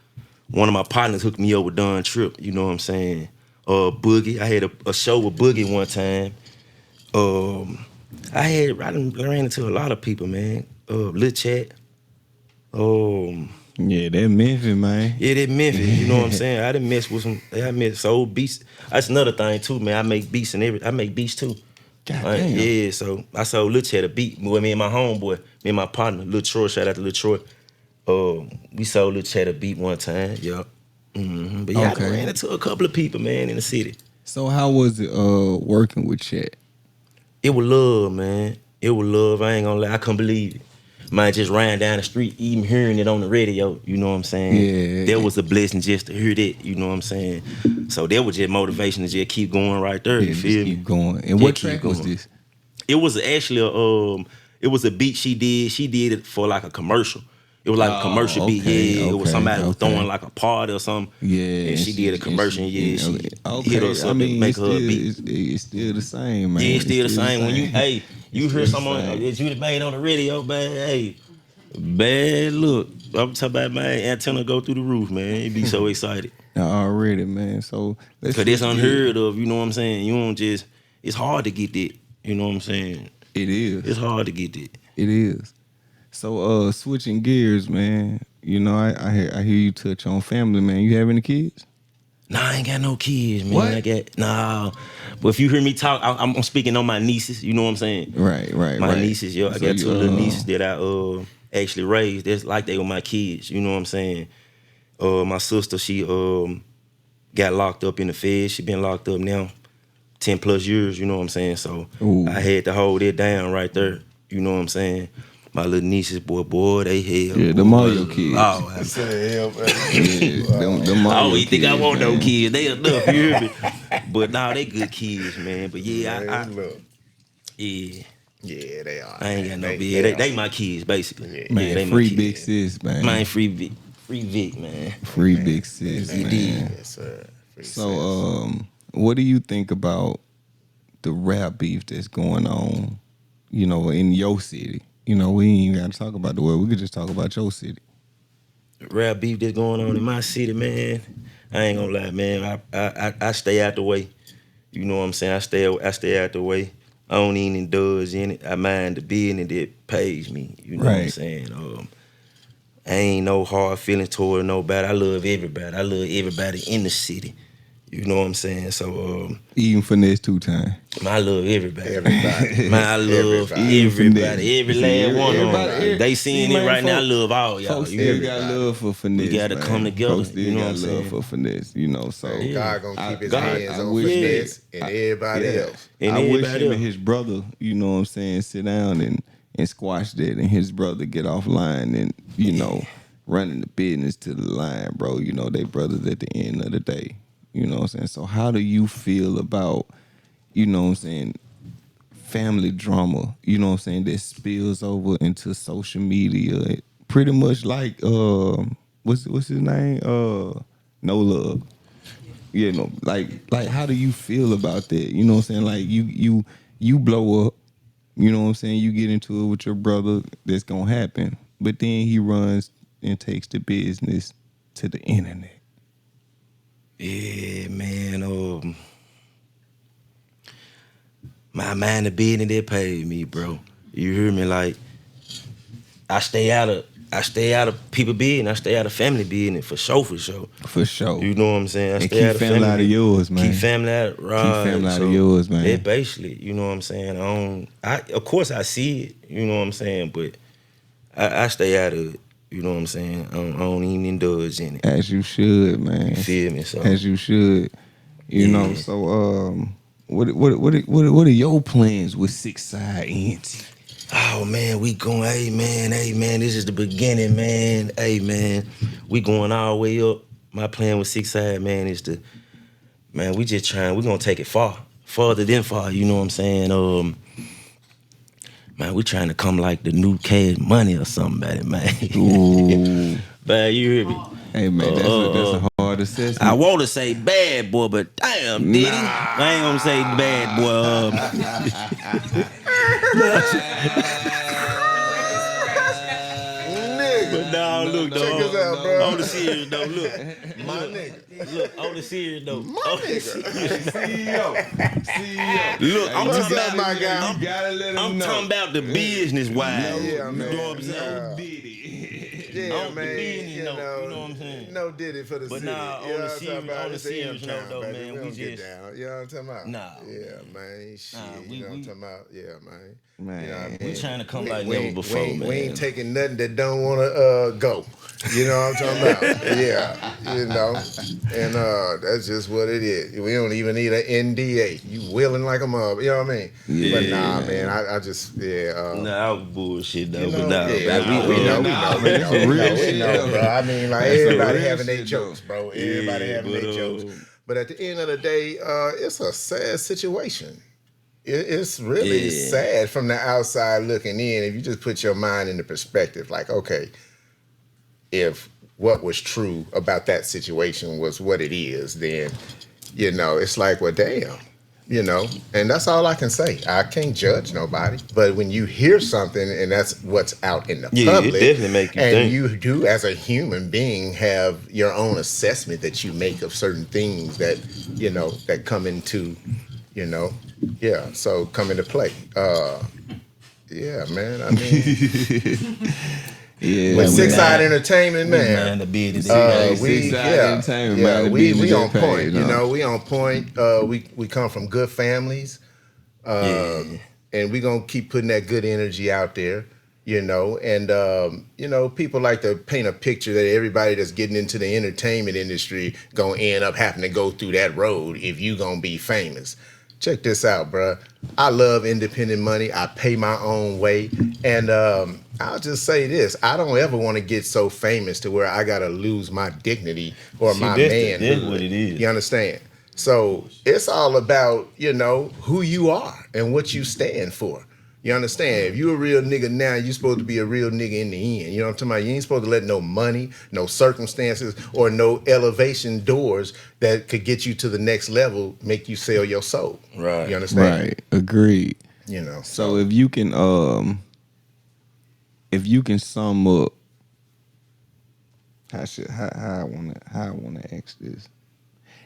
[SPEAKER 2] One of my partners hooked me up with Don Trip, you know what I'm saying? Boogie. I had a show with Boogie one time. I done ran into a lot of people, man. Lil Chat.
[SPEAKER 4] Yeah, that Memphis, man.
[SPEAKER 2] Yeah, that Memphis, you know what I'm saying? I done mess with some, I met soul beats. That's another thing too, man. I make beats and everything. I make beats too.
[SPEAKER 4] God
[SPEAKER 2] Like,
[SPEAKER 4] damn.
[SPEAKER 2] yeah, so I sold Lil Chat a beat with me and my homeboy, me and my partner, Lil Troy. Shout out to Lil Troy. We sold Lil Chat a beat one time, yup. But yeah, I
[SPEAKER 4] Okay.
[SPEAKER 2] done ran into a couple of people, man, in the city.
[SPEAKER 4] So how was it working with Chet?
[SPEAKER 2] It was love, man. It was love. I ain't gonna lie. I couldn't believe it. Man, just ran down the street, even hearing it on the radio. You know what I'm saying?
[SPEAKER 4] Yeah.
[SPEAKER 2] That was a blessing just to hear that. You know what I'm saying? So that was just motivation to just keep going right there.
[SPEAKER 4] Yeah,
[SPEAKER 2] You
[SPEAKER 4] just
[SPEAKER 2] feel me?
[SPEAKER 4] keep going. And
[SPEAKER 2] Just
[SPEAKER 4] what
[SPEAKER 2] keep
[SPEAKER 4] track was
[SPEAKER 2] going.
[SPEAKER 4] this?
[SPEAKER 2] It was actually it was a beat she did. She did it for like a commercial. It was like a commercial beat. Yeah, it was somebody was throwing like a party or something.
[SPEAKER 4] Yeah,
[SPEAKER 2] and she did a commercial. She hit us up and make her a beat.
[SPEAKER 4] It's still the same, man.
[SPEAKER 2] Yeah, it's still the same. When you you hear
[SPEAKER 4] still the
[SPEAKER 2] someone
[SPEAKER 4] same.
[SPEAKER 2] that you made on the radio, man, hey, bad look. I'm talking about, man, antenna go through the roof, man. It be so excited.
[SPEAKER 4] Already, man. So let's
[SPEAKER 2] Cause that's
[SPEAKER 4] switch
[SPEAKER 2] unheard
[SPEAKER 4] gears.
[SPEAKER 2] of, you know what I'm saying? You don't just, it's hard to get that. You know what I'm saying?
[SPEAKER 4] It is.
[SPEAKER 2] It's hard to get that.
[SPEAKER 4] It is. So switching gears, man. You know, I hear you touch on family, man. You have any kids?
[SPEAKER 2] Nah, I ain't got no kids, man.
[SPEAKER 4] What?
[SPEAKER 2] I got, nah. But if you hear me talk, I'm speaking on my nieces, you know what I'm saying?
[SPEAKER 4] Right.
[SPEAKER 2] My nieces, yo. I
[SPEAKER 4] So
[SPEAKER 2] got
[SPEAKER 4] you,
[SPEAKER 2] 2 little nieces that I actually raised. That's like they were my kids, you know what I'm saying? My sister, she got locked up in the feds. She been locked up now 10 plus years, you know what I'm saying? So
[SPEAKER 4] Ooh.
[SPEAKER 2] I had to hold it down right there, you know what I'm saying? My little nieces, boy, they hell.
[SPEAKER 4] Yeah,
[SPEAKER 2] boy,
[SPEAKER 4] them all your kids.
[SPEAKER 2] Oh,
[SPEAKER 4] them
[SPEAKER 2] I
[SPEAKER 4] all
[SPEAKER 2] don't
[SPEAKER 4] your
[SPEAKER 2] even think I
[SPEAKER 4] kids,
[SPEAKER 2] want no
[SPEAKER 4] man.
[SPEAKER 2] kids. They enough, you hear me? But nah, they good kids, man. But yeah,
[SPEAKER 1] Man, look.
[SPEAKER 2] yeah,
[SPEAKER 1] Yeah, they are.
[SPEAKER 2] I ain't got no
[SPEAKER 1] man.
[SPEAKER 2] bid. They my kids, basically.
[SPEAKER 1] Yeah.
[SPEAKER 4] Man,
[SPEAKER 2] they my
[SPEAKER 4] free
[SPEAKER 2] kids.
[SPEAKER 4] big sis, man.
[SPEAKER 2] Man, free Vic, man.
[SPEAKER 4] Free big sis,
[SPEAKER 2] You
[SPEAKER 4] man.
[SPEAKER 2] did.
[SPEAKER 1] Yes, sir. Free
[SPEAKER 4] So,
[SPEAKER 1] sense.
[SPEAKER 4] what do you think about the rap beef that's going on, you know, in your city? You know, we ain't even got to talk about the world. We could just talk about your city.
[SPEAKER 2] Rap beef that's going on in my city, man. I ain't gonna lie, man. I stay out the way. You know what I'm saying? I stay out the way. I don't even indulge in it. I mind the business that pays me. You know what I'm
[SPEAKER 4] Right.
[SPEAKER 2] saying? I ain't no hard feelings toward nobody. I love everybody. I love everybody in the city. You know what I'm saying? So
[SPEAKER 4] Even finesse 2 times.
[SPEAKER 2] man, I love everybody.
[SPEAKER 1] Everybody.
[SPEAKER 2] Man, I love
[SPEAKER 1] Everybody.
[SPEAKER 2] everybody. Every last one of them. They
[SPEAKER 4] See,
[SPEAKER 2] seeing it
[SPEAKER 4] man,
[SPEAKER 2] right now. I
[SPEAKER 4] folks-
[SPEAKER 2] love all y'all.
[SPEAKER 4] Folks
[SPEAKER 2] You
[SPEAKER 4] still
[SPEAKER 2] hear me?
[SPEAKER 4] got
[SPEAKER 1] Everybody.
[SPEAKER 4] love for finesse.
[SPEAKER 2] gotta
[SPEAKER 4] man.
[SPEAKER 2] come together,
[SPEAKER 4] Folks still
[SPEAKER 2] you know
[SPEAKER 4] got
[SPEAKER 2] what I'm
[SPEAKER 4] love
[SPEAKER 2] saying?
[SPEAKER 4] for finesse. You know, so
[SPEAKER 1] And God gonna keep his
[SPEAKER 2] God-
[SPEAKER 1] hands
[SPEAKER 4] I
[SPEAKER 1] on
[SPEAKER 4] wish
[SPEAKER 1] finesse and everybody else.
[SPEAKER 2] And
[SPEAKER 4] I wish
[SPEAKER 2] everybody
[SPEAKER 4] him and
[SPEAKER 2] else.
[SPEAKER 4] his brother, you know what I'm saying, sit down and squash that, and his brother get offline and running the business to the line, bro. You know, they brothers at the end of the day. You know what I'm saying? So how do you feel about, you know what I'm saying, family drama, you know what I'm saying, that spills over into social media? Pretty much like what's his name? No Love. You know, like how do you feel about that? You know what I'm saying? Like you blow up, you know what I'm saying? You get into it with your brother, that's gonna happen. But then he runs and takes the business to the internet.
[SPEAKER 2] Yeah, man. My mind the business that paid me, bro. You hear me? Like I stay out of people business. I stay out of family business for sure, for sure.
[SPEAKER 4] For sure.
[SPEAKER 2] You know what I'm saying? I
[SPEAKER 4] And
[SPEAKER 2] stay
[SPEAKER 4] keep
[SPEAKER 2] out of
[SPEAKER 4] family out of
[SPEAKER 2] business.
[SPEAKER 4] yours, man.
[SPEAKER 2] Keep family out, right?
[SPEAKER 4] family out of yours, man.
[SPEAKER 2] That basically, you know what I'm saying. Of course I see it, you know what I'm saying, but I stay out of it. You know what I'm saying? I don't even indulge in it.
[SPEAKER 4] As you should, man.
[SPEAKER 2] You feel me? So
[SPEAKER 4] As you should. You know,
[SPEAKER 2] Yeah.
[SPEAKER 4] so what are your plans with Six Side ENT?
[SPEAKER 2] oh man, we going, hey man, this is the beginning, man. Hey man, we going all the way up. My plan with Six Side, man, is to, man, we gonna take it farther than far, you know what I'm saying? Man, we trying to come like the new Cash Money or somebody, man.
[SPEAKER 4] Ooh.
[SPEAKER 2] Man, you hear me?
[SPEAKER 4] Hey man, that's a hard assessment.
[SPEAKER 2] I want to say bad boy, but damn, did he? I ain't gonna say bad boy. But nah, look,
[SPEAKER 1] Check
[SPEAKER 2] dog.
[SPEAKER 1] this out, bro.
[SPEAKER 2] On the serious though, look.
[SPEAKER 1] My nigga.
[SPEAKER 2] Look, on the serious though.
[SPEAKER 1] My
[SPEAKER 2] On the
[SPEAKER 1] nigga.
[SPEAKER 4] CEO.
[SPEAKER 2] Look, I'm
[SPEAKER 1] What's
[SPEAKER 2] talking
[SPEAKER 1] up,
[SPEAKER 2] about
[SPEAKER 1] my guy?
[SPEAKER 4] You gotta let him
[SPEAKER 2] I'm
[SPEAKER 4] know.
[SPEAKER 2] talking about the business wise.
[SPEAKER 1] Yeah,
[SPEAKER 2] You
[SPEAKER 1] man.
[SPEAKER 2] know what I'm saying?
[SPEAKER 1] Yeah,
[SPEAKER 2] On the
[SPEAKER 1] man.
[SPEAKER 2] business
[SPEAKER 1] You
[SPEAKER 2] note,
[SPEAKER 1] know,
[SPEAKER 2] you know what I'm saying?
[SPEAKER 1] No did it for the
[SPEAKER 2] But
[SPEAKER 1] city.
[SPEAKER 2] nah,
[SPEAKER 1] You know
[SPEAKER 2] on the
[SPEAKER 1] what I'm talking
[SPEAKER 2] serious-
[SPEAKER 1] about?
[SPEAKER 2] on the
[SPEAKER 1] It's
[SPEAKER 2] serious
[SPEAKER 1] M-Town,
[SPEAKER 2] note, though,
[SPEAKER 1] baby.
[SPEAKER 2] man,
[SPEAKER 1] We
[SPEAKER 2] we
[SPEAKER 1] don't get
[SPEAKER 2] just-
[SPEAKER 1] down. You know what I'm talking about?
[SPEAKER 2] Nah.
[SPEAKER 1] Yeah, man. Shit.
[SPEAKER 2] we-
[SPEAKER 1] You know what I'm
[SPEAKER 2] we-
[SPEAKER 1] talking about? Yeah, man.
[SPEAKER 4] Man.
[SPEAKER 1] You know what I
[SPEAKER 2] We
[SPEAKER 1] mean?
[SPEAKER 2] trying to come
[SPEAKER 1] We-
[SPEAKER 2] like
[SPEAKER 1] we
[SPEAKER 2] never
[SPEAKER 1] ain't-
[SPEAKER 2] before,
[SPEAKER 1] we
[SPEAKER 2] man.
[SPEAKER 1] ain't taking nothing that don't want to go. You know what I'm talking about? Yeah, you know, and that's just what it is. We don't even need an NDA. You willing like a mother, you know what I mean?
[SPEAKER 4] Yeah,
[SPEAKER 1] But nah,
[SPEAKER 4] man.
[SPEAKER 1] man, I just
[SPEAKER 2] Nah, I was bullshit though,
[SPEAKER 1] you know,
[SPEAKER 2] but nah,
[SPEAKER 1] yeah,
[SPEAKER 2] man,
[SPEAKER 1] we know,
[SPEAKER 4] man, that's some real shit, though.
[SPEAKER 1] bro. I mean, like
[SPEAKER 4] That's some
[SPEAKER 1] everybody
[SPEAKER 4] real
[SPEAKER 1] having their
[SPEAKER 4] shit,
[SPEAKER 1] jokes, bro. Everybody
[SPEAKER 2] Yeah,
[SPEAKER 1] having
[SPEAKER 2] but,
[SPEAKER 1] their jokes. But at the end of the day, it's a sad situation. It's really
[SPEAKER 2] Yeah.
[SPEAKER 1] sad from the outside looking in. If you just put your mind into perspective, like, okay, if what was true about that situation was what it is, then, you know, it's like, well, damn, you know, and that's all I can say. I can't judge nobody, but when you hear something and that's what's out in the
[SPEAKER 2] Yeah, it
[SPEAKER 1] public,
[SPEAKER 2] definitely make you
[SPEAKER 1] and
[SPEAKER 2] think.
[SPEAKER 1] you do as a human being have your own assessment that you make of certain things that, you know, that come into, you know, yeah, so come into play. Yeah, man, I mean,
[SPEAKER 4] Yeah,
[SPEAKER 1] with
[SPEAKER 4] man.
[SPEAKER 1] Six Side Entertainment,
[SPEAKER 2] man,
[SPEAKER 1] man.
[SPEAKER 2] the business.
[SPEAKER 1] We
[SPEAKER 4] Six Side
[SPEAKER 1] yeah,
[SPEAKER 4] Entertainment,
[SPEAKER 1] yeah,
[SPEAKER 4] man, the
[SPEAKER 1] we
[SPEAKER 4] business
[SPEAKER 1] on
[SPEAKER 4] that
[SPEAKER 1] point.
[SPEAKER 4] paid,
[SPEAKER 1] You
[SPEAKER 4] huh?
[SPEAKER 1] know, we on point. We come from good families,
[SPEAKER 2] Yeah.
[SPEAKER 1] and we gonna keep putting that good energy out there. You know, and you know, people like to paint a picture that everybody that's getting into the entertainment industry gonna end up having to go through that road if you gonna be famous. Check this out, bruh. I love independent money. I pay my own way. And I'll just say this. I don't ever want to get so famous to where I got to lose my dignity or
[SPEAKER 2] See,
[SPEAKER 1] my
[SPEAKER 2] that's
[SPEAKER 1] manhood.
[SPEAKER 2] what it is.
[SPEAKER 1] You understand? So it's all about, you know, who you are and what you stand for. You understand? If you a real nigga now, you supposed to be a real nigga in the end. You know what I'm talking about? You ain't supposed to let no money, no circumstances, or no elevation doors that could get you to the next level make you sell your soul.
[SPEAKER 2] Right.
[SPEAKER 1] You understand?
[SPEAKER 4] Right. Agreed.
[SPEAKER 1] You know.
[SPEAKER 4] So if you can sum up how I wanna ask this.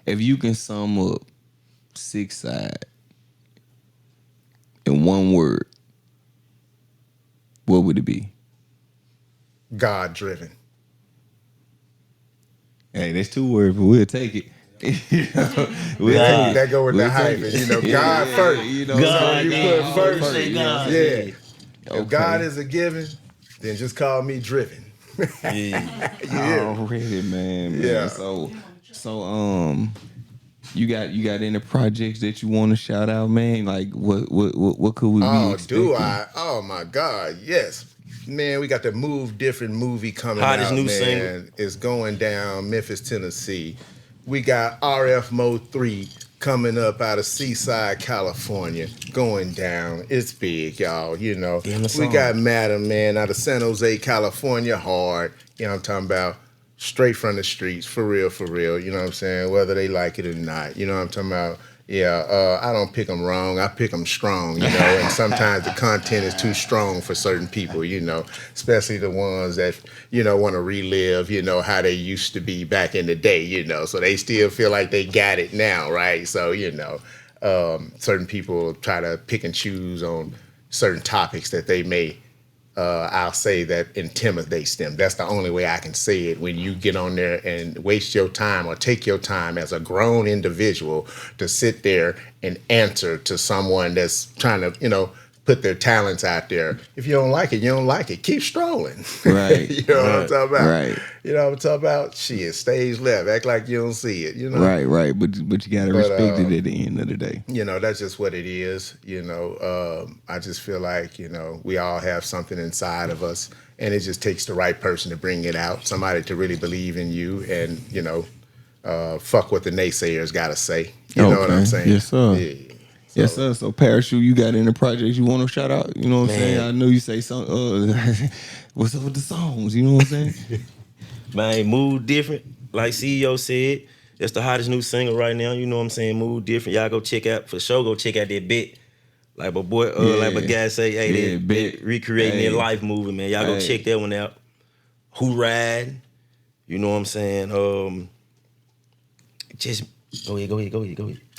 [SPEAKER 4] If you can sum up 6 Side in one word, what would it be?
[SPEAKER 1] God driven.
[SPEAKER 4] Hey, that's 2 words, but we'll take it. We'll
[SPEAKER 2] God.
[SPEAKER 4] take it.
[SPEAKER 1] That go with
[SPEAKER 4] We'll
[SPEAKER 1] the
[SPEAKER 4] take
[SPEAKER 1] hyphen.
[SPEAKER 4] it.
[SPEAKER 1] You know, God first.
[SPEAKER 4] You know,
[SPEAKER 2] God,
[SPEAKER 1] you
[SPEAKER 2] God,
[SPEAKER 1] put first.
[SPEAKER 2] say God.
[SPEAKER 1] Yeah.
[SPEAKER 4] Okay.
[SPEAKER 1] If God is a given, then just call me driven.
[SPEAKER 2] Yeah.
[SPEAKER 1] You hear?
[SPEAKER 4] Already, man.
[SPEAKER 1] Yeah.
[SPEAKER 4] So, you got any projects that you want to shout out, man? Like, what could we be
[SPEAKER 1] Oh,
[SPEAKER 4] expecting?
[SPEAKER 1] do I? Oh my God, yes. Man, we got the Move Different movie coming
[SPEAKER 2] Hottest
[SPEAKER 1] out,
[SPEAKER 2] new
[SPEAKER 1] man.
[SPEAKER 2] single.
[SPEAKER 1] It's going down, Memphis, Tennessee. We got RF Mode 3 coming up out of Seaside, California, going down. It's big, y'all. You know.
[SPEAKER 2] Damn, the
[SPEAKER 1] We
[SPEAKER 2] song.
[SPEAKER 1] got Madam, man, out of San Jose, California, hard. You know what I'm talking about? Straight from the streets, for real, for real. You know what I'm saying? Whether they like it or not. You know what I'm talking about? Yeah, I don't pick them wrong. I pick them strong, you know. And sometimes the content is too strong for certain people, you know, especially the ones that, you know, want to relive, you know, how they used to be back in the day, you know. So they still feel like they got it now, right? So, you know, certain people try to pick and choose on certain topics that they may I'll say that intimidates them. That's the only way I can say it. When you get on there and waste your time or take your time as a grown individual to sit there and answer to someone that's trying to, you know, put their talents out there. If you don't like it, you don't like it. Keep strolling.
[SPEAKER 4] Right.
[SPEAKER 1] You know what I'm talking about?
[SPEAKER 4] Right.
[SPEAKER 1] You know what I'm talking about? Shit, stage left. Act like you don't see it, you know?
[SPEAKER 4] Right. But you gotta
[SPEAKER 1] But,
[SPEAKER 4] respect it at the end of the day.
[SPEAKER 1] You know, that's just what it is. You know, I just feel like, you know, we all have something inside of us, and it just takes the right person to bring it out, somebody to really believe in you and, you know, fuck what the naysayers got to say. You know what I'm
[SPEAKER 4] Okay.
[SPEAKER 1] saying?
[SPEAKER 4] Yes, sir.
[SPEAKER 1] Yeah.
[SPEAKER 4] Yes, sir. So, Parachute, you got any projects you want to shout out? You know what I'm saying?
[SPEAKER 2] Man.
[SPEAKER 4] I know you say some. What's up with the songs? You know what I'm saying?
[SPEAKER 2] Man, Move Different. Like CEO said, that's the hottest new single right now. You know what I'm saying? Move Different. Y'all go check out, for sure, go check out that bit. Like my boy, like my guy say, hey,
[SPEAKER 4] Yeah,
[SPEAKER 2] that
[SPEAKER 4] Bet.
[SPEAKER 2] recreating
[SPEAKER 4] Hey.
[SPEAKER 2] their life movie, man. Y'all go
[SPEAKER 4] Hey.
[SPEAKER 2] check that one out. Who Ride? You know what I'm saying? Just go ahead.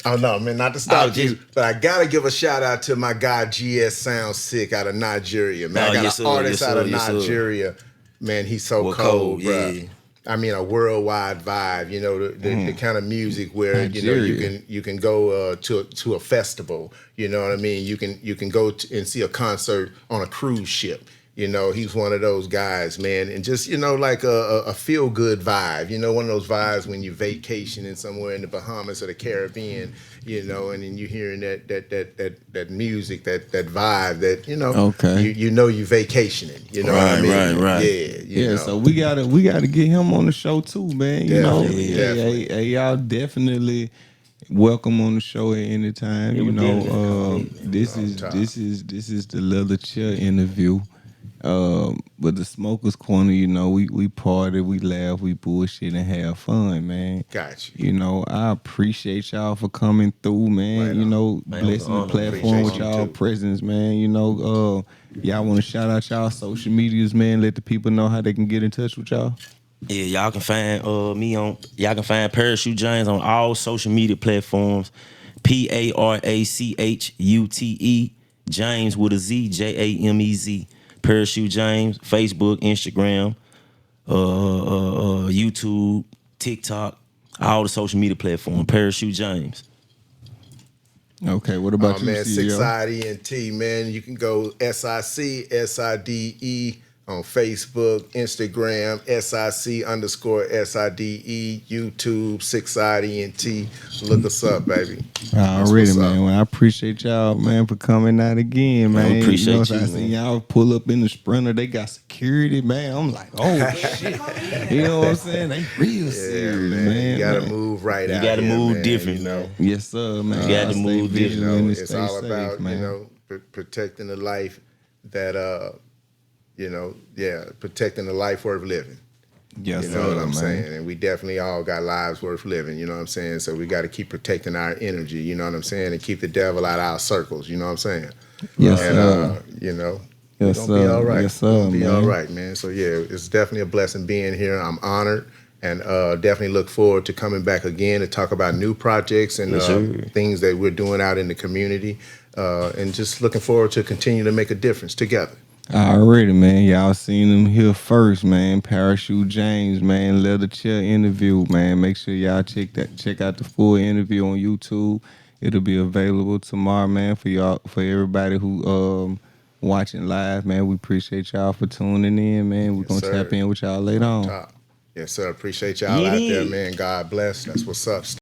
[SPEAKER 1] Oh, no, man, not to stop
[SPEAKER 2] Oh, just-
[SPEAKER 1] you, but I got to give a shout out to my guy, GS Sound Sick out of Nigeria, man.
[SPEAKER 2] Oh,
[SPEAKER 1] I got
[SPEAKER 2] yes,
[SPEAKER 1] an
[SPEAKER 2] sir,
[SPEAKER 1] artist
[SPEAKER 2] yes,
[SPEAKER 1] out
[SPEAKER 2] sir,
[SPEAKER 1] of
[SPEAKER 2] yes, sir.
[SPEAKER 1] Nigeria. Man, he's so
[SPEAKER 2] Well,
[SPEAKER 1] cold,
[SPEAKER 2] cold,
[SPEAKER 1] bruh.
[SPEAKER 2] yeah.
[SPEAKER 1] I mean, a worldwide vibe. You know, the kind of music where
[SPEAKER 4] Nigeria.
[SPEAKER 1] you can go to a festival. You know what I mean? You can go and see a concert on a cruise ship. You know, he's one of those guys, man, and just, you know, like a feel good vibe. You know, one of those vibes when you vacationing somewhere in the Bahamas or the Caribbean. You know, and then you hearing that music, that vibe, that, you know,
[SPEAKER 4] Okay.
[SPEAKER 1] you know you vacationing. You know what I
[SPEAKER 2] Right,
[SPEAKER 1] mean?
[SPEAKER 2] right.
[SPEAKER 1] Yeah, you know.
[SPEAKER 4] So we gotta get him on the show too, man. You know,
[SPEAKER 1] Definitely, definitely.
[SPEAKER 4] Hey, y'all definitely welcome on the show at any time.
[SPEAKER 2] Yeah,
[SPEAKER 4] You
[SPEAKER 2] we
[SPEAKER 4] know,
[SPEAKER 2] definitely come in, man.
[SPEAKER 4] this is the leather chair interview. But the Smokers Corner, you know, we party, we laugh, we bullshit and have fun, man.
[SPEAKER 1] Got you.
[SPEAKER 4] You know, I appreciate y'all for coming through, man.
[SPEAKER 1] Right
[SPEAKER 4] you
[SPEAKER 1] on.
[SPEAKER 4] know,
[SPEAKER 2] Man, it was
[SPEAKER 4] blessing
[SPEAKER 2] an
[SPEAKER 4] the
[SPEAKER 2] honor,
[SPEAKER 4] platform
[SPEAKER 1] man.
[SPEAKER 4] with
[SPEAKER 1] Appreciate you
[SPEAKER 4] y'all
[SPEAKER 1] too.
[SPEAKER 4] presence, man. You know, y'all want to shout out y'all social medias, man. Let the people know how they can get in touch with y'all.
[SPEAKER 2] Yeah, y'all can find y'all can find Parachute James on all social media platforms. PARACHUTE James with a Z, JAMEZ. Parachute James, Facebook, Instagram, YouTube, TikTok, all the social media platforms. Parachute James.
[SPEAKER 4] Okay, what about
[SPEAKER 1] Oh
[SPEAKER 4] you,
[SPEAKER 1] man,
[SPEAKER 4] CEO?
[SPEAKER 1] SICDE and T, man. You can go SICSIDE on Facebook, Instagram, SIC_SIDE, YouTube, SICDE and T. Look us up, baby. That's
[SPEAKER 4] Already,
[SPEAKER 1] what's
[SPEAKER 4] man.
[SPEAKER 1] up.
[SPEAKER 4] Well, I appreciate y'all, man, for coming out again, man.
[SPEAKER 2] Man, we appreciate
[SPEAKER 4] what I'm
[SPEAKER 2] you,
[SPEAKER 4] saying? I seen
[SPEAKER 2] man.
[SPEAKER 4] y'all pull up in the Sprinter. They got security, man. I'm like, oh shit. You know what I'm saying? They real
[SPEAKER 1] Yeah,
[SPEAKER 4] serious,
[SPEAKER 1] man.
[SPEAKER 4] man.
[SPEAKER 1] You gotta
[SPEAKER 4] man.
[SPEAKER 1] move right
[SPEAKER 2] You
[SPEAKER 1] out
[SPEAKER 2] gotta
[SPEAKER 1] here,
[SPEAKER 2] move
[SPEAKER 1] man,
[SPEAKER 2] different,
[SPEAKER 1] you know.
[SPEAKER 2] man.
[SPEAKER 4] Yes, sir, man.
[SPEAKER 2] You got
[SPEAKER 4] Y'all
[SPEAKER 2] to
[SPEAKER 4] stay
[SPEAKER 2] move different.
[SPEAKER 1] You
[SPEAKER 4] vigilant
[SPEAKER 1] know,
[SPEAKER 4] and
[SPEAKER 1] it's
[SPEAKER 4] stay
[SPEAKER 1] all
[SPEAKER 4] safe,
[SPEAKER 1] about,
[SPEAKER 4] man.
[SPEAKER 1] you know, protecting the life that you know, protecting the life worth living.
[SPEAKER 4] Yes,
[SPEAKER 1] You know what I'm
[SPEAKER 4] man.
[SPEAKER 1] saying? And we definitely all got lives worth living, you know what I'm saying? So we got to keep protecting our energy, you know what I'm saying? And keep the devil out of our circles, you know what I'm saying?
[SPEAKER 4] Yes,
[SPEAKER 1] And,
[SPEAKER 4] sir.
[SPEAKER 1] you know,
[SPEAKER 4] Yes,
[SPEAKER 1] we're going to be
[SPEAKER 4] sir.
[SPEAKER 1] all right.
[SPEAKER 4] Yes, sir,
[SPEAKER 1] We're gonna be all
[SPEAKER 4] man.
[SPEAKER 1] right, man. So, yeah, it's definitely a blessing being here. I'm honored. and definitely look forward to coming back again to talk about new projects and
[SPEAKER 2] Yes, sir.
[SPEAKER 1] things that we're doing out in the community, and just looking forward to continue to make a difference together.
[SPEAKER 4] Already, man. Y'all seen him here first, man. Parachute James, man. Leather chair interview, man. Make sure y'all check out the full interview on YouTube. It'll be available tomorrow, man, for y'all, for everybody who watching live, man. We appreciate y'all for tuning in, man. We're
[SPEAKER 1] Yes,
[SPEAKER 4] gonna
[SPEAKER 1] sir.
[SPEAKER 4] tap in with y'all later on.
[SPEAKER 1] Yes, sir. Appreciate y'all
[SPEAKER 2] It
[SPEAKER 1] out there,
[SPEAKER 2] is.
[SPEAKER 1] man. God bless. That's what's up.